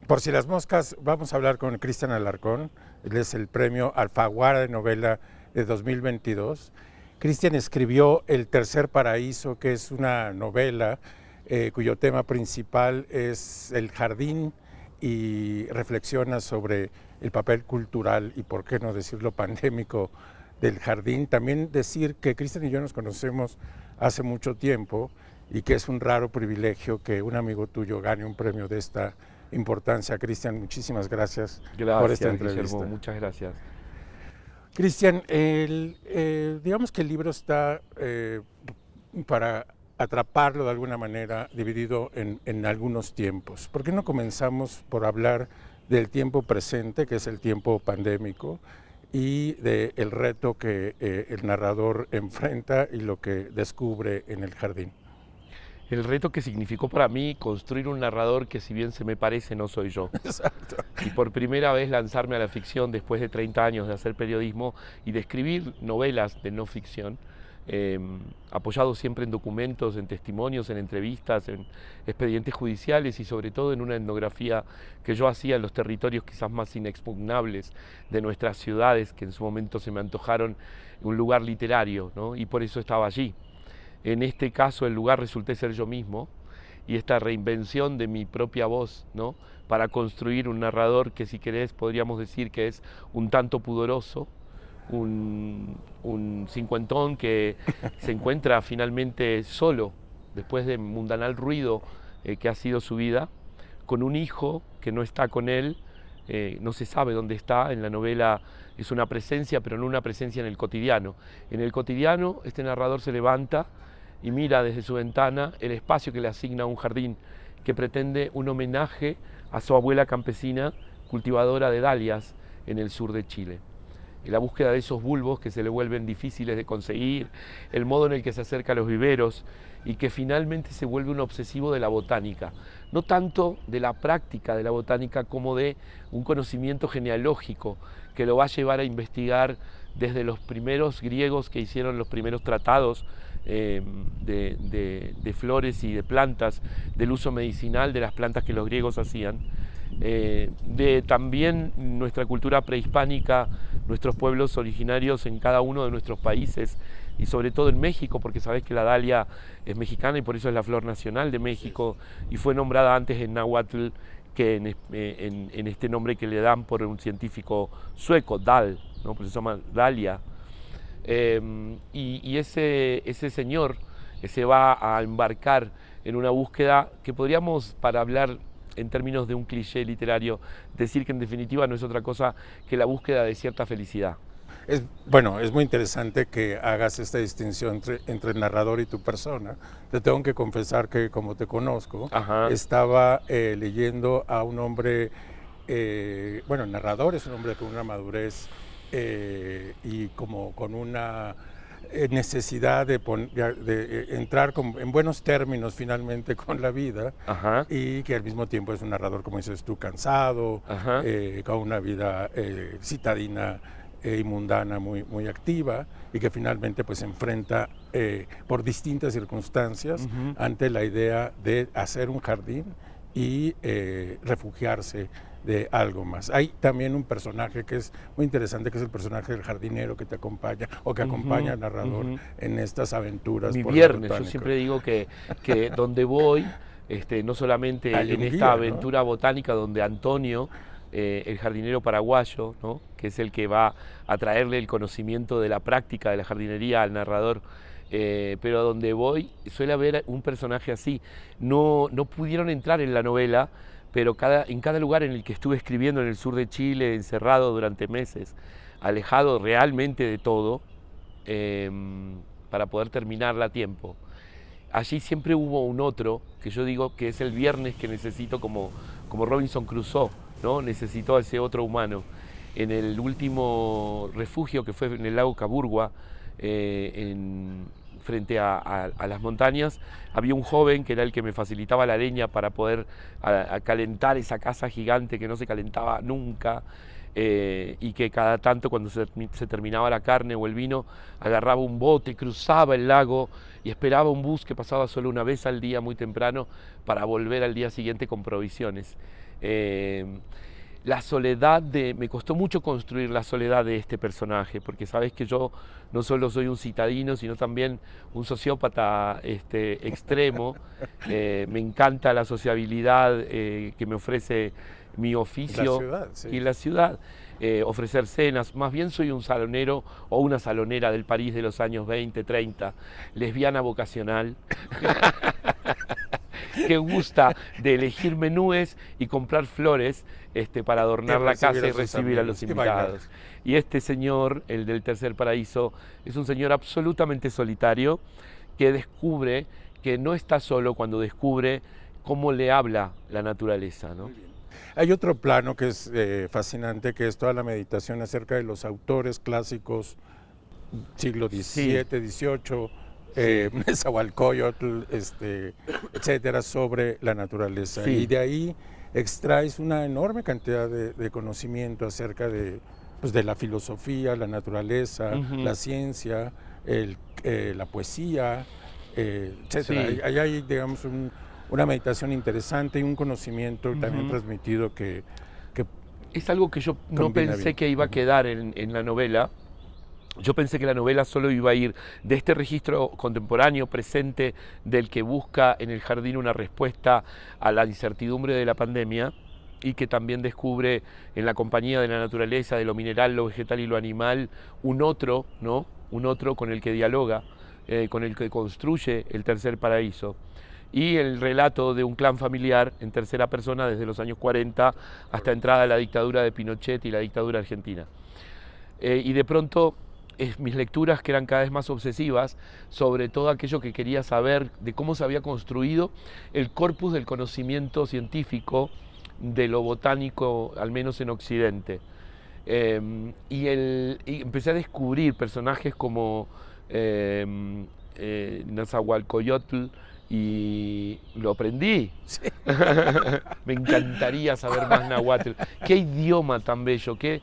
Por si las moscas, vamos a hablar con Cristian Alarcón. Él es el premio Alfaguara de novela de 2022. Cristian escribió El tercer paraíso, que es una novela cuyo tema principal es el jardín y reflexiona sobre el papel cultural y, por qué no decirlo, pandémico del jardín. También decir que Cristian y yo nos conocemos hace mucho tiempo y que es un raro privilegio que un amigo tuyo gane un premio de esta importancia. Cristian, muchísimas gracias por esta entrevista. Guillermo, muchas gracias. Cristian, digamos que el libro está para atraparlo de alguna manera dividido en algunos tiempos. ¿Por qué no comenzamos por hablar del tiempo presente, que es el tiempo pandémico, y del reto que el narrador enfrenta y lo que descubre en el jardín? El reto que significó para mí construir un narrador que, si bien se me parece, no soy yo. Exacto. Y por primera vez lanzarme a la ficción después de 30 años de hacer periodismo y de escribir novelas de no ficción, apoyado siempre en documentos, en testimonios, en entrevistas, en expedientes judiciales y sobre todo en una etnografía que yo hacía en los territorios quizás más inexpugnables de nuestras ciudades, que en su momento se me antojaron un lugar literario, ¿no? Y por eso estaba allí. En este caso el lugar resulté ser yo mismo, y esta reinvención de mi propia voz, ¿no?, para construir un narrador que, si querés, podríamos decir que es un tanto pudoroso, un cincuentón que se encuentra finalmente solo después de mundanal ruido que ha sido su vida, con un hijo que no está con él, no se sabe dónde está. En la novela es una presencia, pero no una presencia en el cotidiano. En el cotidiano este narrador se levanta y mira desde su ventana el espacio que le asigna un jardín que pretende un homenaje a su abuela campesina, cultivadora de dalias en el sur de Chile. Y la búsqueda de esos bulbos que se le vuelven difíciles de conseguir, el modo en el que se acerca a los viveros y que finalmente se vuelve un obsesivo de la botánica. No tanto de la práctica de la botánica como de un conocimiento genealógico que lo va a llevar a investigar desde los primeros griegos que hicieron los primeros tratados de flores y de plantas, del uso medicinal de las plantas que los griegos hacían, de también nuestra cultura prehispánica, nuestros pueblos originarios en cada uno de nuestros países y sobre todo en México, porque sabés que la dalia es mexicana y por eso es la flor nacional de México y fue nombrada antes en náhuatl que en este nombre que le dan por un científico sueco, Dahl, ¿no? Por eso se llama dalia. Y ese señor se va a embarcar en una búsqueda que podríamos, para hablar en términos de un cliché literario, decir que en definitiva no es otra cosa que la búsqueda de cierta felicidad. Bueno, es muy interesante que hagas esta distinción entre el narrador y tu persona. Te tengo que confesar que, como te conozco, estaba leyendo a un hombre, bueno, el narrador es un hombre con una madurez y como con una necesidad de entrar en buenos términos finalmente con la vida, y que al mismo tiempo es un narrador, como dices tú, cansado, con una vida citadina y mundana muy activa, y que finalmente pues se enfrenta por distintas circunstancias ante la idea de hacer un jardín y refugiarse de algo más. Hay también un personaje que es muy interesante, que es el personaje del jardinero que te acompaña o que acompaña al narrador en estas aventuras. Mi viernes, yo siempre digo que donde voy, no solamente en esta aventura, ¿no?, botánica, donde Antonio, el jardinero paraguayo, ¿no?, que es el que va a traerle el conocimiento de la práctica de la jardinería al narrador, pero donde voy suele haber un personaje así. No pudieron entrar en la novela, pero en cada lugar en el que estuve escribiendo en el sur de Chile, encerrado durante meses, alejado realmente de todo, para poder terminarla a tiempo, allí siempre hubo un otro, que yo digo que es el viernes que necesito, como Robinson Crusoe, ¿no? Necesitó a ese otro humano. En el último refugio, que fue en el lago Caburgua, frente a las montañas, había un joven que era el que me facilitaba la leña para poder a calentar esa casa gigante que no se calentaba nunca, y que cada tanto, cuando se terminaba la carne o el vino, agarraba un bote, cruzaba el lago y esperaba un bus que pasaba solo una vez al día muy temprano para volver al día siguiente con provisiones. La soledad me costó mucho construir la soledad de este personaje, porque sabes que yo no solo soy un citadino, sino también un sociópata extremo. Me encanta la sociabilidad que me ofrece mi oficio y la ciudad. Ofrecer cenas, más bien soy un salonero o una salonera del París de los años 20, 30, lesbiana vocacional, que gusta de elegir menúes y comprar flores para adornar la casa y recibir a los invitados. Y este señor, el del Tercer Paraíso, es un señor absolutamente solitario que descubre que no está solo cuando descubre cómo le habla la naturaleza, ¿no? Hay otro plano que es fascinante, que es toda la meditación acerca de los autores clásicos siglo XVII, XVIII, Nezahualcóyotl, etcétera, sobre la naturaleza. Sí. Y de ahí extraes una enorme cantidad de conocimiento acerca de la filosofía, la naturaleza, la ciencia, la poesía, etcétera. Sí. Ahí hay, digamos, una meditación interesante y un conocimiento también transmitido que es algo que yo no pensé que iba a quedar en la novela. Yo pensé que la novela solo iba a ir de este registro contemporáneo, presente, del que busca en el jardín una respuesta a la incertidumbre de la pandemia, y que también descubre en la compañía de la naturaleza, de lo mineral, lo vegetal y lo animal, un otro, ¿no? Un otro con el que dialoga, con el que construye el Tercer Paraíso. Y el relato de un clan familiar en tercera persona desde los años 40 hasta entrada a la dictadura de Pinochet y la dictadura argentina. Y de pronto mis lecturas, que eran cada vez más obsesivas, sobre todo aquello que quería saber de cómo se había construido el corpus del conocimiento científico de lo botánico, al menos en Occidente. Y empecé a descubrir personajes como Nezahualcóyotl, y lo aprendí. Sí. Me encantaría saber más náhuatl. Qué idioma tan bello, qué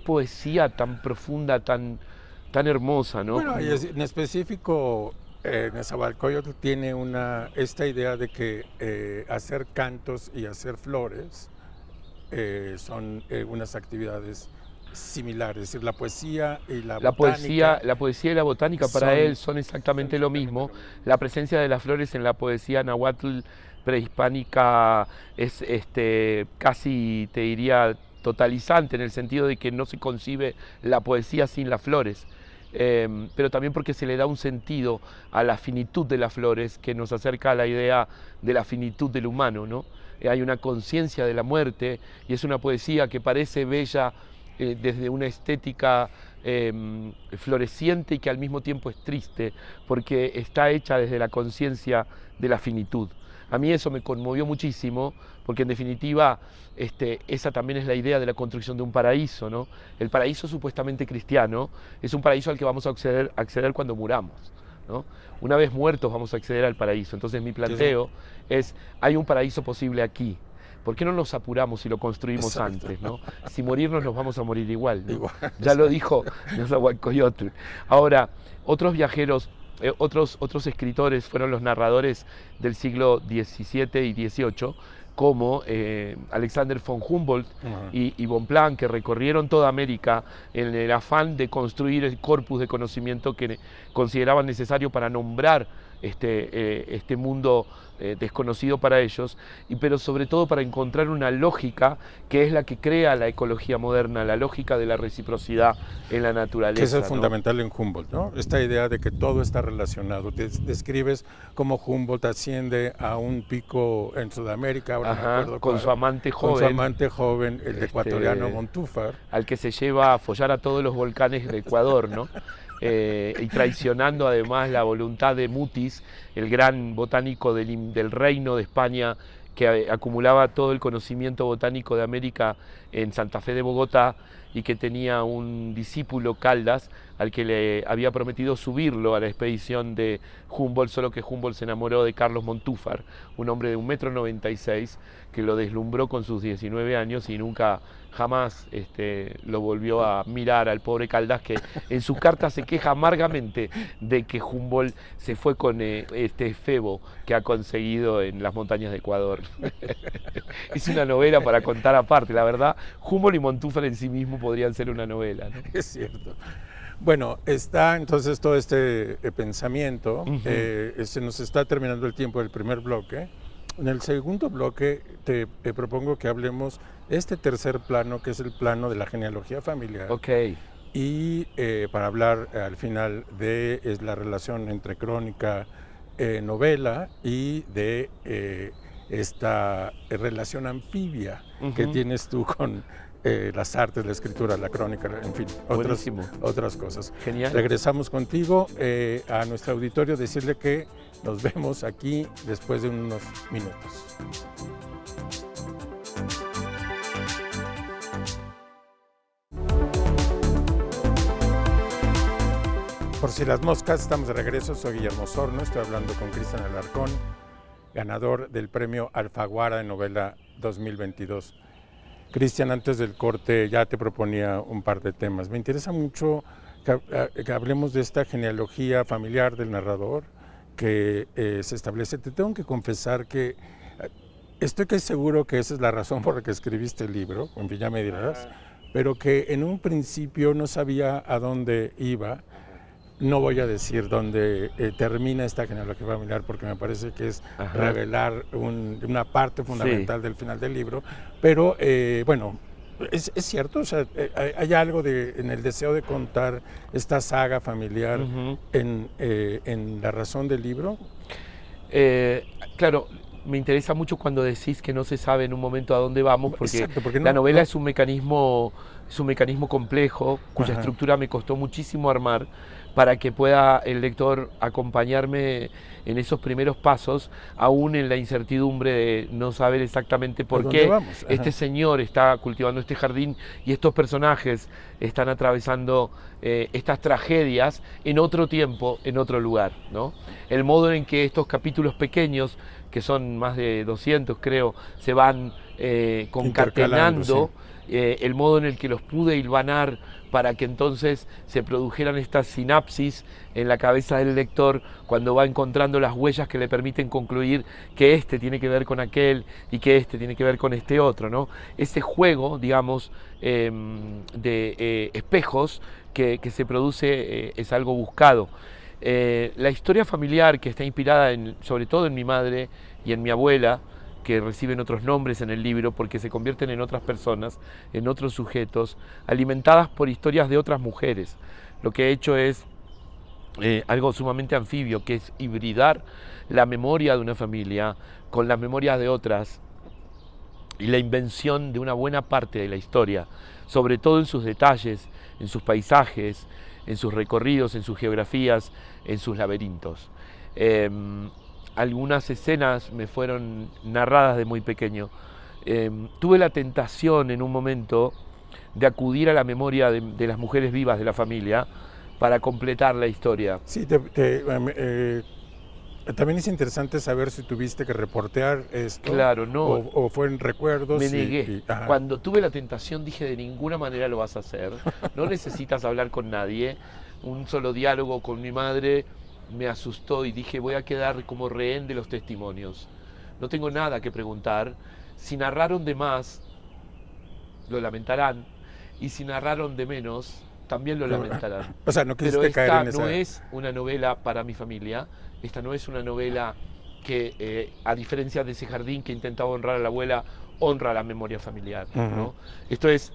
poesía tan profunda, tan hermosa, ¿no? Bueno, y en específico, Nezahualcóyotl tiene esta idea de que hacer cantos y hacer flores son unas actividades similares, es decir, la poesía y la botánica. La poesía y la botánica para él son exactamente lo mismo. La presencia de las flores en la poesía náhuatl prehispánica es casi, te diría, totalizante, en el sentido de que no se concibe la poesía sin las flores. Pero también porque se le da un sentido a la finitud de las flores que nos acerca a la idea de la finitud del humano, ¿no? Hay una conciencia de la muerte y es una poesía que parece bella desde una estética floreciente y que al mismo tiempo es triste, porque está hecha desde la conciencia de la finitud. A mí eso me conmovió muchísimo, porque en definitiva esa también es la idea de la construcción de un paraíso, ¿no? El paraíso supuestamente cristiano es un paraíso al que vamos a acceder cuando muramos, ¿no? Una vez muertos vamos a acceder al paraíso. Entonces mi planteo es, hay un paraíso posible aquí. ¿Por qué no nos apuramos y lo construimos antes, ¿no? Si morirnos nos vamos a morir igual, ¿no? Ya lo dijo Nezahualcóyotl. Ahora, otros viajeros, otros escritores fueron los narradores del siglo XVII y XVIII, como Alexander von Humboldt y Bonpland, que recorrieron toda América en el afán de construir el corpus de conocimiento que consideraban necesario para nombrar este mundo desconocido para ellos, pero sobre todo para encontrar una lógica que es la que crea la ecología moderna, la lógica de la reciprocidad en la naturaleza. Que eso es fundamental en Humboldt, ¿no? Esta idea de que todo está relacionado. Te describes cómo Humboldt asciende a un pico en Sudamérica, ahora no me acuerdo con su amante joven. Con su amante joven, el ecuatoriano Montúfar. Al que se lleva a follar a todos los volcanes de Ecuador, ¿no? Y traicionando además la voluntad de Mutis, el gran botánico del Reino de España, que acumulaba todo el conocimiento botánico de América en Santa Fe de Bogotá, y que tenía un discípulo, Caldas, al que le había prometido subirlo a la expedición de Humboldt, solo que Humboldt se enamoró de Carlos Montúfar, un hombre de 1,96 m, que lo deslumbró con sus 19 años y nunca jamás lo volvió a mirar al pobre Caldas, que en sus cartas se queja amargamente de que Humboldt se fue con este efebo que ha conseguido en las montañas de Ecuador. Es una novela para contar aparte, la verdad. Humboldt y Montúfar en sí mismo podrían ser una novela, ¿no? Es cierto. Bueno, está entonces todo este pensamiento. Se nos está terminando el tiempo del primer bloque. En el segundo bloque te propongo que hablemos de este tercer plano, que es el plano de la genealogía familiar. Ok. Y para hablar al final de la relación entre crónica, novela y de esta relación anfibia que tienes tú con las artes, la escritura, la crónica, en fin, otras cosas. Genial. Regresamos contigo a nuestro auditorio, decirle que nos vemos aquí después de unos minutos. Por si las moscas, estamos de regreso. Soy Guillermo Osorno, estoy hablando con Cristian Alarcón, ganador del premio Alfaguara de novela 2022. Cristian, antes del corte ya te proponía un par de temas. Me interesa mucho que hablemos de esta genealogía familiar del narrador que se establece. Te tengo que confesar que estoy seguro que esa es la razón por la que escribiste el libro, en fin, ya me dirás, pero que en un principio no sabía a dónde iba. No voy a decir dónde termina esta genealogía familiar porque me parece que es revelar una parte fundamental del final del libro, pero bueno, es cierto, o sea, hay algo en el deseo de contar esta saga familiar en la razón del libro. Claro, me interesa mucho cuando decís que no se sabe en un momento a dónde vamos, porque, porque la novela es un mecanismo complejo, cuya estructura me costó muchísimo armar, para que pueda el lector acompañarme en esos primeros pasos, aún en la incertidumbre de no saber exactamente por qué este señor está cultivando este jardín y estos personajes están atravesando estas tragedias en otro tiempo, en otro lugar, ¿no? El modo en que estos capítulos pequeños, que son más de 200 creo, se van concatenando, el modo en el que los pude hilvanar para que entonces se produjeran estas sinapsis en la cabeza del lector cuando va encontrando las huellas que le permiten concluir que este tiene que ver con aquel y que este tiene que ver con este otro, ¿no? Ese juego, digamos, de espejos que se produce es algo buscado. La historia familiar, que está inspirada sobre todo en mi madre y en mi abuela, que reciben otros nombres en el libro porque se convierten en otras personas, en otros sujetos, alimentadas por historias de otras mujeres. Lo que he hecho es algo sumamente anfibio, que es hibridar la memoria de una familia con las memorias de otras y la invención de una buena parte de la historia, sobre todo en sus detalles, en sus paisajes, en sus recorridos, en sus geografías, en sus laberintos. Algunas escenas me fueron narradas de muy pequeño. Tuve la tentación en un momento de acudir a la memoria de las mujeres vivas de la familia para completar la historia. Sí, también es interesante saber si tuviste que reportear esto. Claro, no. O fue en recuerdos. Me negué. Cuando tuve la tentación dije, de ninguna manera lo vas a hacer. No necesitas hablar con nadie. Un solo diálogo con mi madre me asustó y dije, voy a quedar como rehén de los testimonios. No tengo nada que preguntar. Si narraron de más, lo lamentarán. Y si narraron de menos, también lo lamentarán. O sea, no quisiste Pero esta caer en esa... no es una novela para mi familia. Esta no es una novela que, a diferencia de ese jardín que intentaba honrar a la abuela, honra la memoria familiar, ¿no? Esto es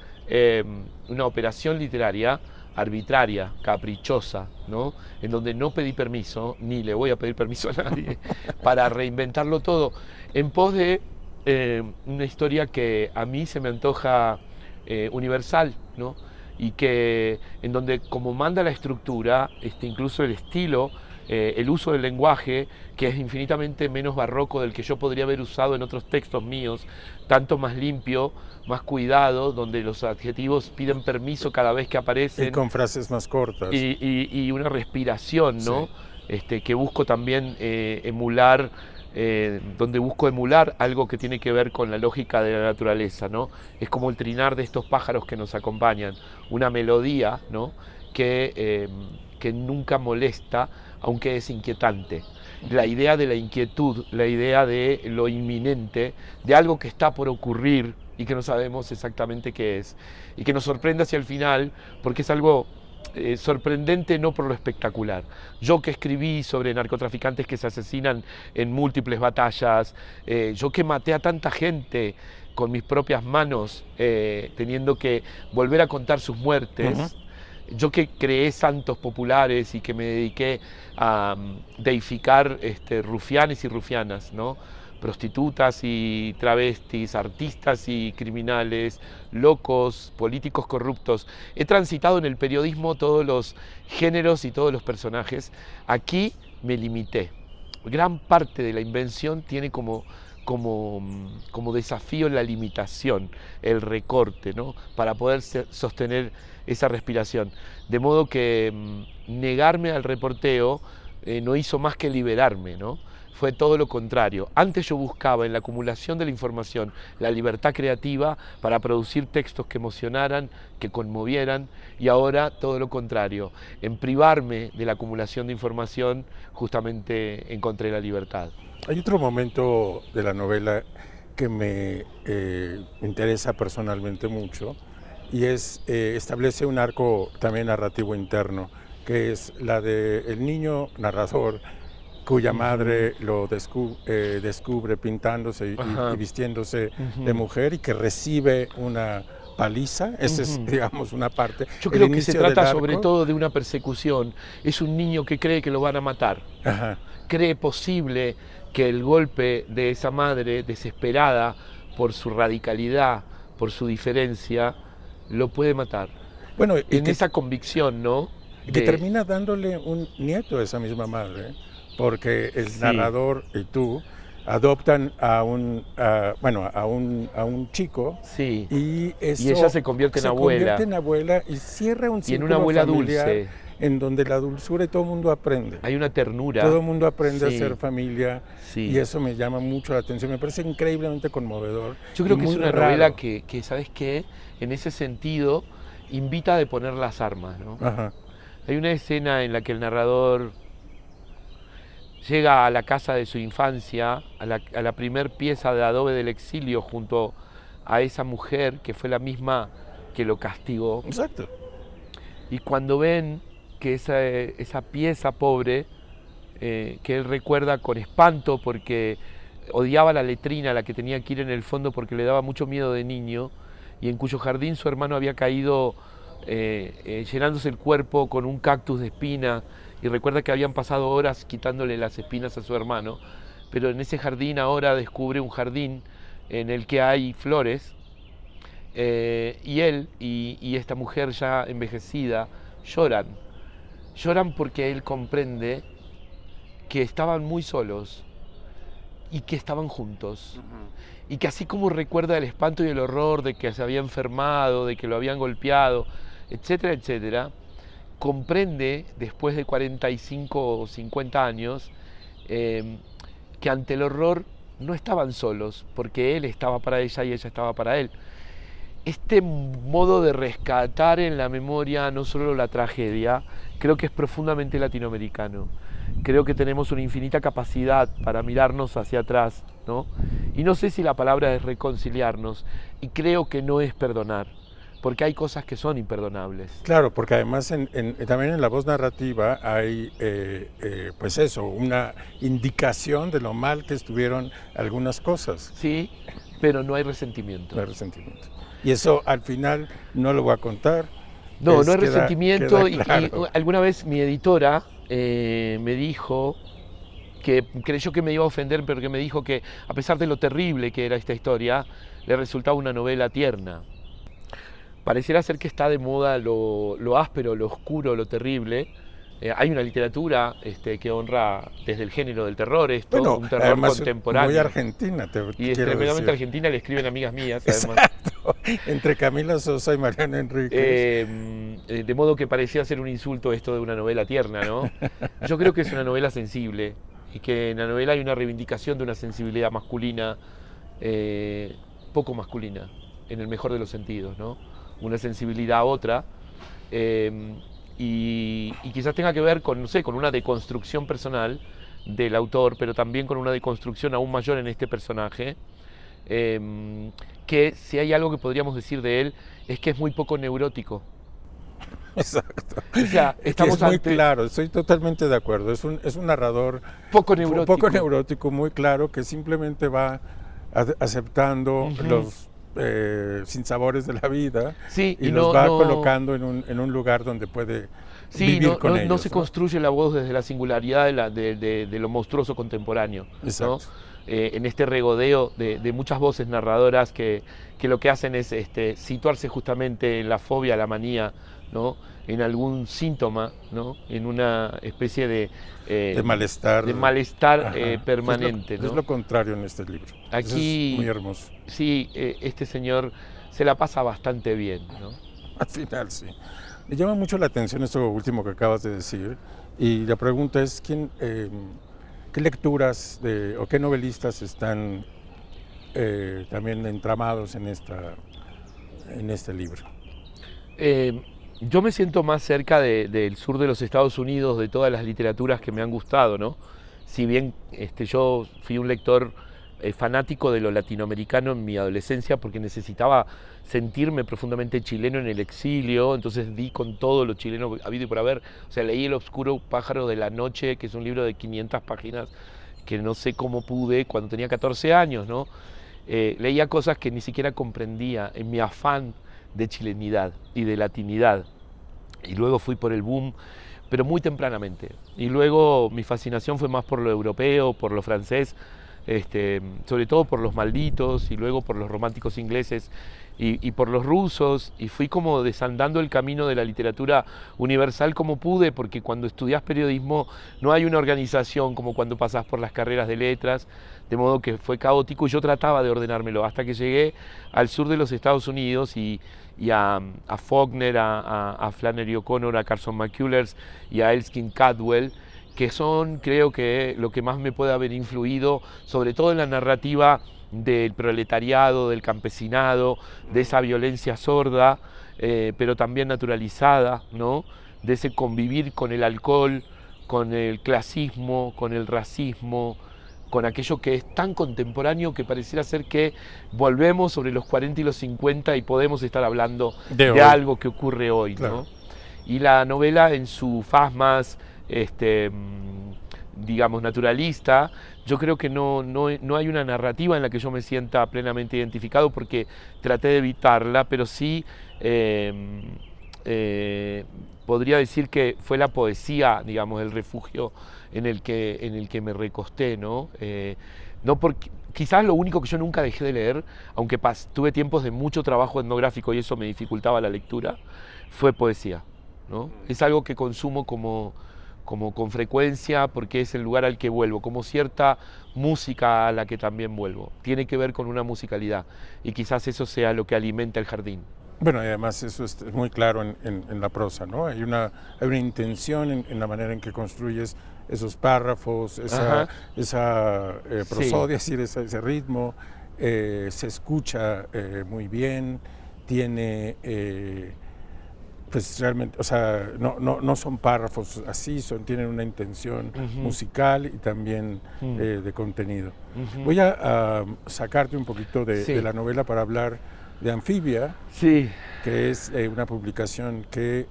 una operación literaria arbitraria, caprichosa, ¿no? En donde no pedí permiso, ni le voy a pedir permiso a nadie, para reinventarlo todo, en pos de una historia que a mí se me antoja universal, ¿no? Y que en donde, como manda la estructura, incluso el estilo el uso del lenguaje, que es infinitamente menos barroco del que yo podría haber usado en otros textos míos, tanto más limpio, más cuidado, donde los adjetivos piden permiso cada vez que aparecen. Y con frases más cortas. Y una respiración, ¿no? Sí. Que busco también emular, donde busco emular algo que tiene que ver con la lógica de la naturaleza, ¿no? Es como el trinar de estos pájaros que nos acompañan, una melodía, ¿no? que nunca molesta, aunque es inquietante. La idea de la inquietud, la idea de lo inminente, de algo que está por ocurrir y que no sabemos exactamente qué es, y que nos sorprende hacia el final, porque es algo sorprendente no por lo espectacular. Yo que escribí sobre narcotraficantes que se asesinan en múltiples batallas, yo que maté a tanta gente con mis propias manos, teniendo que volver a contar sus muertes, yo que creé santos populares y que me dediqué a deificar rufianes y rufianas, ¿no? Prostitutas y travestis, artistas y criminales, locos, políticos corruptos. He transitado en el periodismo todos los géneros y todos los personajes. Aquí me limité. Gran parte de la invención tiene como desafío la limitación, el recorte, ¿no? Para poder sostener esa respiración. De modo que negarme al reporteo no hizo más que liberarme, ¿no? Fue todo lo contrario. Antes yo buscaba en la acumulación de la información la libertad creativa para producir textos que emocionaran, que conmovieran, y ahora todo lo contrario. En privarme de la acumulación de información, justamente encontré la libertad. Hay otro momento de la novela que me interesa personalmente mucho, y establece un arco también narrativo interno, que es la del niño narrador cuya madre lo descubre pintándose y vistiéndose de mujer, y que recibe una paliza. Esa es, digamos, una parte. Yo creo que se trata sobre todo de una persecución. Es un niño que cree que lo van a matar. Cree posible que el golpe de esa madre desesperada por su radicalidad, por su diferencia, lo puede matar. Bueno, en esa convicción, ¿no? Que termina dándole un nieto a esa misma madre, porque el narrador y tú adoptan a un chico, y ella se convierte en abuela. Se convierte en abuela y cierra un círculo en una abuela familiar dulce, en donde la dulzura, y todo el mundo aprende. Hay una ternura. Todo el mundo aprende a ser familia, y eso me llama mucho la atención. Me parece increíblemente conmovedor. Yo creo que es una novela que, ¿sabes qué? En ese sentido, invita a deponer las armas, ¿no? Hay una escena en la que el narrador llega a la casa de su infancia, a la primer pieza de adobe del exilio, junto a esa mujer que fue la misma que lo castigó. Exacto. Y cuando ven que esa pieza pobre, que él recuerda con espanto porque odiaba la letrina a la que tenía que ir en el fondo porque le daba mucho miedo de niño, y en cuyo jardín su hermano había caído llenándose el cuerpo con un cactus de espina, y recuerda que habían pasado horas quitándole las espinas a su hermano, pero en ese jardín ahora descubre un jardín en el que hay flores, y él y esta mujer ya envejecida lloran porque él comprende que estaban muy solos y que estaban juntos. Y que así como recuerda el espanto y el horror de que se había enfermado, de que lo habían golpeado, etcétera, etcétera, comprende, después de 45 o 50 años, que ante el horror no estaban solos, porque él estaba para ella y ella estaba para él. Este modo de rescatar en la memoria no solo la tragedia, creo que es profundamente latinoamericano. Creo que tenemos una infinita capacidad para mirarnos hacia atrás, ¿no? Y no sé si la palabra es reconciliarnos, y creo que no es perdonar, porque hay cosas que son imperdonables. Claro, porque además también en la voz narrativa hay, pues eso, una indicación de lo mal que estuvieron algunas cosas. Sí, pero no hay resentimiento. No hay resentimiento. Y eso al final no lo voy a contar. No hay resentimiento. Claro. Y alguna vez mi editora me dijo que creyó que me iba a ofender, pero que me dijo que a pesar de lo terrible que era esta historia, le resultaba una novela tierna. Pareciera ser que está de moda lo áspero, lo oscuro, lo terrible, Hay una literatura que honra desde el género del terror, un terror contemporáneo. Muy argentina, y es tremendamente argentina, le escriben amigas mías, además. Exacto. Entre Camila Sosa y Mariana Enríquez. De modo que parecía ser un insulto esto de una novela tierna, ¿no? Yo creo que es una novela sensible y que en la novela hay una reivindicación de una sensibilidad masculina, poco masculina, en el mejor de los sentidos, ¿no? Una sensibilidad a otra. Y quizás tenga que ver con, no sé, con una deconstrucción personal del autor, pero también con una deconstrucción aún mayor en este personaje, que si hay algo que podríamos decir de él es que es muy poco neurótico. Exacto. O sea, estamos es muy claro, estoy totalmente de acuerdo. Es un narrador poco neurótico, muy claro, que simplemente va aceptando los sinsabores de la vida, sí, y los va colocando en un lugar donde puede vivir con ellos. No se construye la voz desde la singularidad de lo monstruoso contemporáneo, ¿no? En este regodeo de muchas voces narradoras que lo que hacen es situarse justamente en la fobia, la manía, ¿no? En algún síntoma, ¿no? En una especie de malestar, permanente. Es lo contrario en este libro. Aquí, es muy hermoso. Sí, este señor se la pasa bastante bien, ¿no? Al final, sí. Me llama mucho la atención esto último que acabas de decir, y la pregunta es, ¿qué lecturas o qué novelistas están también entramados en este libro? Yo me siento más cerca del sur de los Estados Unidos, de todas las literaturas que me han gustado, ¿no? Si bien yo fui un lector fanático de lo latinoamericano en mi adolescencia porque necesitaba sentirme profundamente chileno en el exilio, entonces di con todo lo chileno habido y por haber. O sea, leí El oscuro pájaro de la noche, que es un libro de 500 páginas que no sé cómo pude cuando tenía 14 años, ¿no? Leía cosas que ni siquiera comprendía en mi afán de chilenidad y de latinidad. Y luego fui por el boom, pero muy tempranamente. Y luego mi fascinación fue más por lo europeo, por lo francés, sobre todo por los malditos, y luego por los románticos ingleses y por los rusos, y fui como desandando el camino de la literatura universal como pude, porque cuando estudias periodismo no hay una organización como cuando pasás por las carreras de letras, de modo que fue caótico y yo trataba de ordenármelo hasta que llegué al sur de los Estados Unidos y a Faulkner, a Flannery O'Connor, a Carson McCullers y a Erskine Caldwell, que son, creo que, lo que más me puede haber influido, sobre todo en la narrativa del proletariado, del campesinado, de esa violencia sorda, pero también naturalizada, ¿no? De ese convivir con el alcohol, con el clasismo, con el racismo, con aquello que es tan contemporáneo que pareciera ser que volvemos sobre los 40 y los 50 y podemos estar hablando de algo que ocurre hoy, claro, ¿no? Y la novela en su faz más, digamos, naturalista, yo creo que no hay una narrativa en la que yo me sienta plenamente identificado porque traté de evitarla, pero sí podría decir que fue la poesía, digamos, el refugio en el que me recosté, ¿no? No porque, quizás lo único que yo nunca dejé de leer, aunque tuve tiempos de mucho trabajo etnográfico y eso me dificultaba la lectura, fue poesía, ¿no? Es algo que consumo como con frecuencia porque es el lugar al que vuelvo, como cierta música a la que también vuelvo. Tiene que ver con una musicalidad y quizás eso sea lo que alimenta el jardín. Bueno, y además eso es muy claro en la prosa, ¿no? Hay una intención en la manera en que construyes esos párrafos, esa prosodia, sí, es decir, ese ritmo, se escucha muy bien, tiene... pues realmente, o sea, no son párrafos así, tienen una intención musical y también de contenido. Voy a sacarte un poquito de la novela para hablar de Anfibia, que es una publicación que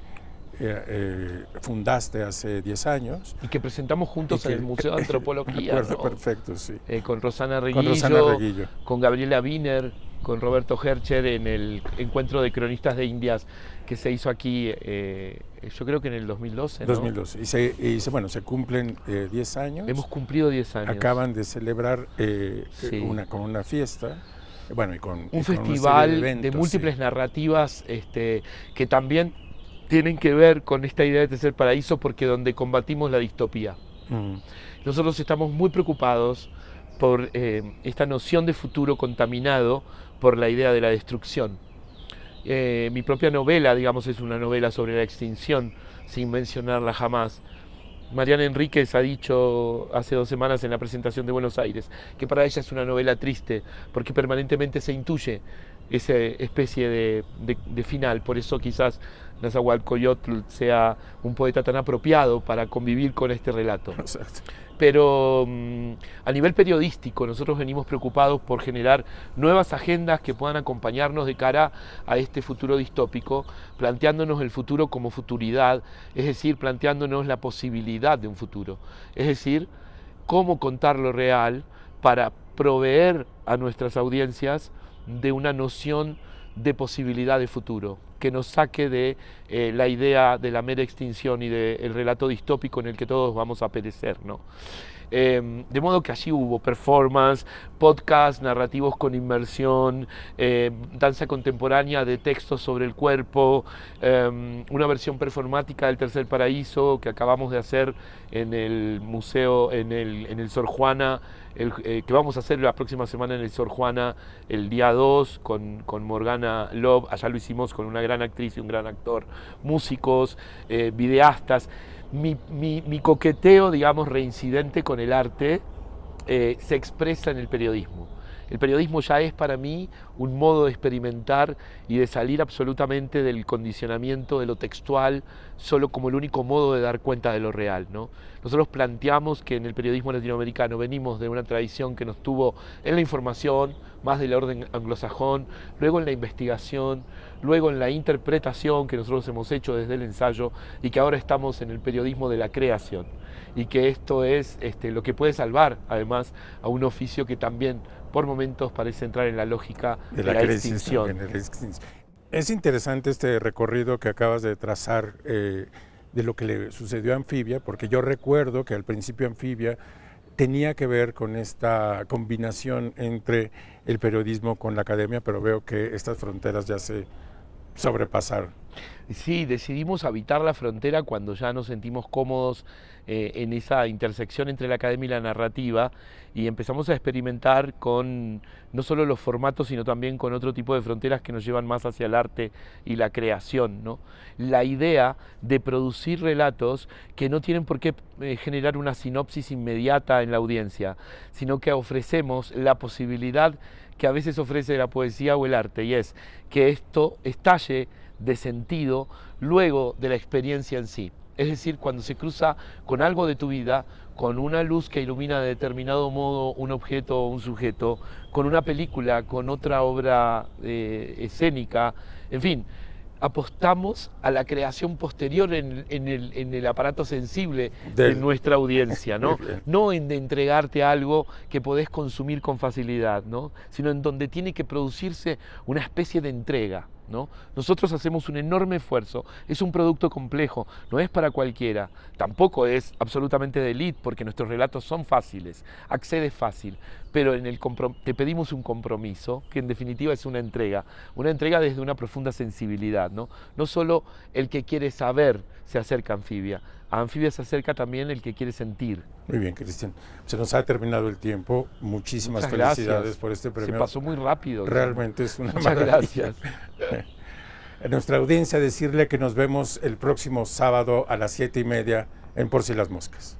fundaste hace 10 años. Y que presentamos juntos en el Museo de Antropología. Me acuerdo, ¿no? Perfecto, sí. Con Rosana Reguillo, con Gabriela Wiener, con Roberto Hercher en el encuentro de cronistas de Indias que se hizo aquí, yo creo que en el 2012, ¿no? 2012. Y se cumplen 10 años. Hemos cumplido 10 años. Acaban de celebrar con una fiesta. Bueno, y con un festival de múltiples narrativas que también tienen que ver con esta idea de tercer paraíso, porque donde combatimos la distopía. Nosotros estamos muy preocupados por esta noción de futuro contaminado por la idea de la destrucción. Mi propia novela, digamos, es una novela sobre la extinción, sin mencionarla jamás. Mariana Enríquez ha dicho hace 2 semanas en la presentación de Buenos Aires que para ella es una novela triste, porque permanentemente se intuye esa especie de final. Por eso quizás Nezahualcóyotl sea un poeta tan apropiado para convivir con este relato. Exacto. Pero a nivel periodístico nosotros venimos preocupados por generar nuevas agendas que puedan acompañarnos de cara a este futuro distópico, planteándonos el futuro como futuridad, es decir, planteándonos la posibilidad de un futuro, es decir, cómo contar lo real para proveer a nuestras audiencias de una noción de posibilidad de futuro, que nos saque de la idea de la mera extinción y del relato distópico en el que todos vamos a perecer, ¿no? De modo que allí hubo performance, podcast, narrativos con inmersión, danza contemporánea de textos sobre el cuerpo, una versión performática del Tercer Paraíso que acabamos de hacer en el museo, en el Sor Juana, que vamos a hacer la próxima semana en el Sor Juana, el día 2, con Morgana Love. Allá lo hicimos con una gran actriz y un gran actor, músicos, videastas. Mi coqueteo, digamos, reincidente con el arte se expresa en el periodismo. El periodismo ya es para mí un modo de experimentar y de salir absolutamente del condicionamiento de lo textual, solo como el único modo de dar cuenta de lo real, ¿no? Nosotros planteamos que en el periodismo latinoamericano venimos de una tradición que nos tuvo en la información, más del orden anglosajón, luego en la investigación, luego en la interpretación que nosotros hemos hecho desde el ensayo, y que ahora estamos en el periodismo de la creación, y que esto es lo que puede salvar además a un oficio que también por momentos parece entrar en la lógica de la extinción. Es interesante este recorrido que acabas de trazar de lo que le sucedió a Anfibia, porque yo recuerdo que al principio Anfibia tenía que ver con esta combinación entre el periodismo con la academia, pero veo que estas fronteras ya se sobrepasaron. Sí, decidimos habitar la frontera cuando ya nos sentimos cómodos en esa intersección entre la academia y la narrativa, y empezamos a experimentar con no solo los formatos, sino también con otro tipo de fronteras que nos llevan más hacia el arte y la creación, ¿no? La idea de producir relatos que no tienen por qué generar una sinopsis inmediata en la audiencia, sino que ofrecemos la posibilidad que a veces ofrece la poesía o el arte, y es que esto estalle de sentido luego de la experiencia en sí. Es decir, cuando se cruza con algo de tu vida, con una luz que ilumina de determinado modo un objeto o un sujeto, con una película, con otra obra escénica, en fin, apostamos a la creación posterior en el aparato sensible de nuestra audiencia, ¿no? No en de entregarte algo que podés consumir con facilidad, ¿no? Sino en donde tiene que producirse una especie de entrega, ¿no? Nosotros hacemos un enorme esfuerzo, es un producto complejo, no es para cualquiera, tampoco es absolutamente de élite, porque nuestros relatos son fáciles, accedes fácil, pero te pedimos un compromiso, que en definitiva es una entrega desde una profunda sensibilidad, ¿no? No solo el que quiere saber se acerca a Anfibia se acerca también el que quiere sentir. Muy bien, Cristian. Se nos ha terminado el tiempo. Muchísimas felicidades por este premio. Se pasó muy rápido. Realmente es una maravilla. Gracias. A nuestra audiencia decirle que nos vemos el próximo sábado a las 7:30 en Por si las moscas.